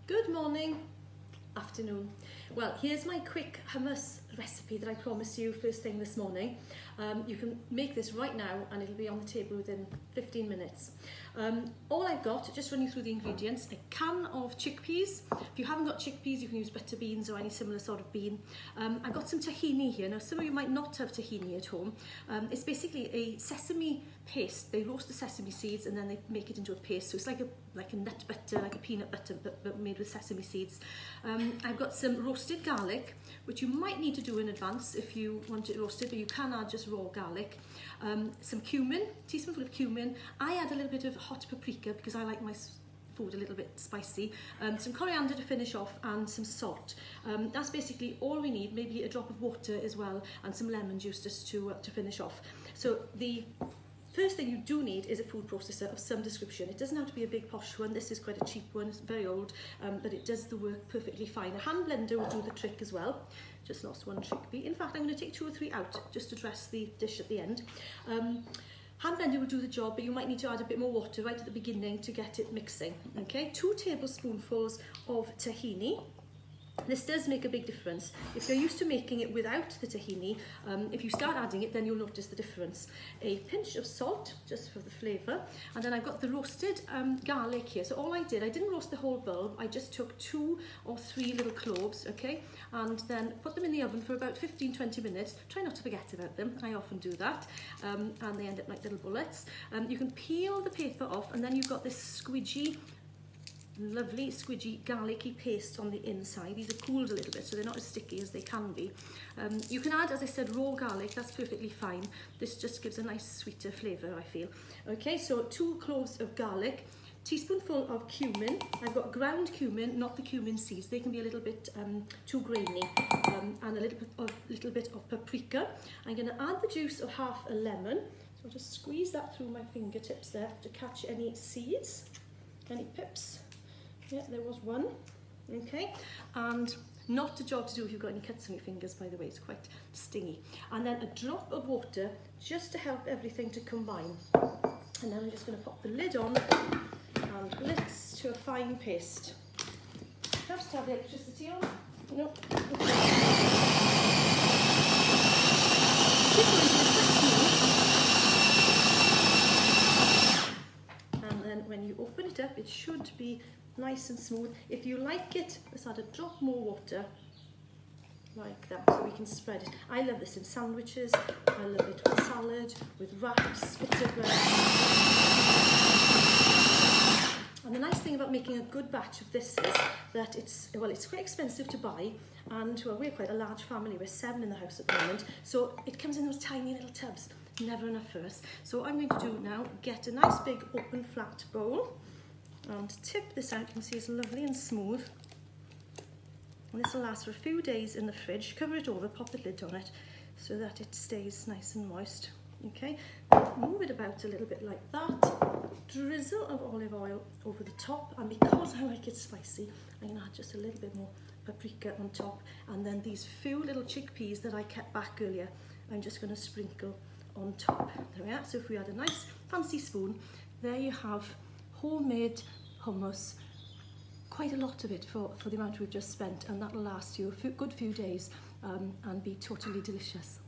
Good morning, afternoon. Well, here's my quick hummus recipe that I promised you first thing this morning. You can make this right now and it'll be on the table within 15 minutes. All I've got, just run you through the ingredients, a can of chickpeas. If you haven't got chickpeas, you can use butter beans or any similar sort of bean. I've got some tahini here. Now, some of you might not have tahini at home. It's basically a sesame paste. They roast the sesame seeds and then they make it into a paste. So it's like a nut butter, like a peanut butter, but made with sesame seeds. I've got some roasted garlic, which you might need to do in advance if you want it roasted, but you can add just raw garlic. Some cumin, teaspoonful of cumin. I add a little bit of hot paprika because I like my food a little bit spicy. Some coriander to finish off and some salt. That's basically all we need, maybe a drop of water as well and some lemon juice just to finish off. So the first thing you do need is a food processor of some description. It doesn't have to be a big posh one. This is quite a cheap one. It's very old, but it does the work perfectly fine. A hand blender will do the trick as well. Just lost one chickpea. In fact, I'm going to take 2 or 3 out just to dress the dish at the end. Hand blender will do the job, but you might need to add a bit more water right at the beginning to get it mixing. Okay, 2 tablespoonfuls of tahini. This does make a big difference. If you're used to making it without the tahini, if you start adding it, then you'll notice the difference. A pinch of salt, just for the flavour. And then I've got the roasted garlic here. So all I didn't roast the whole bulb. I just took 2 or 3 little cloves, okay? And then put them in the oven for about 15-20 minutes. Try not to forget about them. I often do that. And they end up like little bullets. You can peel the paper off, and then you've got this lovely squidgy garlicky paste on the inside. These are cooled a little bit so they're not as sticky as they can be. You can add, as I said, raw garlic. That's perfectly fine. This just gives a nice sweeter flavour, I feel. Okay, so 2 cloves of garlic, teaspoonful of cumin. I've got ground cumin, not the cumin seeds. They can be a little bit too grainy. And a little bit of paprika. I'm going to add the juice of half a lemon. So I'll just squeeze that through my fingertips there to catch any seeds, any pips. Yeah, there was one. Okay, and not a job to do if you've got any cuts on your fingers, by the way. It's quite stingy. And then a drop of water just to help everything to combine. And then I'm just going to pop the lid on and mix to a fine paste. Perhaps to have the electricity on. No. And then when you open it up, it should be nice and smooth. If you like it, let's add a drop more water, like that, so we can spread it. I love this in sandwiches. I love it with salad, with wraps, bitter bread. And the nice thing about making a good batch of this is that it's quite expensive to buy, and well, we're quite a large family. We're 7 in the house at the moment, so it comes in those tiny little tubs. Never enough for us. So what I'm going to do now, get a nice big open flat bowl and tip this out. You can see it's lovely and smooth. And this will last for a few days in the fridge. Cover it over, pop the lid on it so that it stays nice and moist. Okay, move it about a little bit like that. Drizzle of olive oil over the top, and because I like it spicy, I'm going to add just a little bit more paprika on top, and then these few little chickpeas that I kept back earlier, I'm just going to sprinkle on top. There we are. So if we add a nice fancy spoon, there you have homemade hummus, quite a lot of it for the amount we've just spent, and that'll last you a good few days and be totally delicious.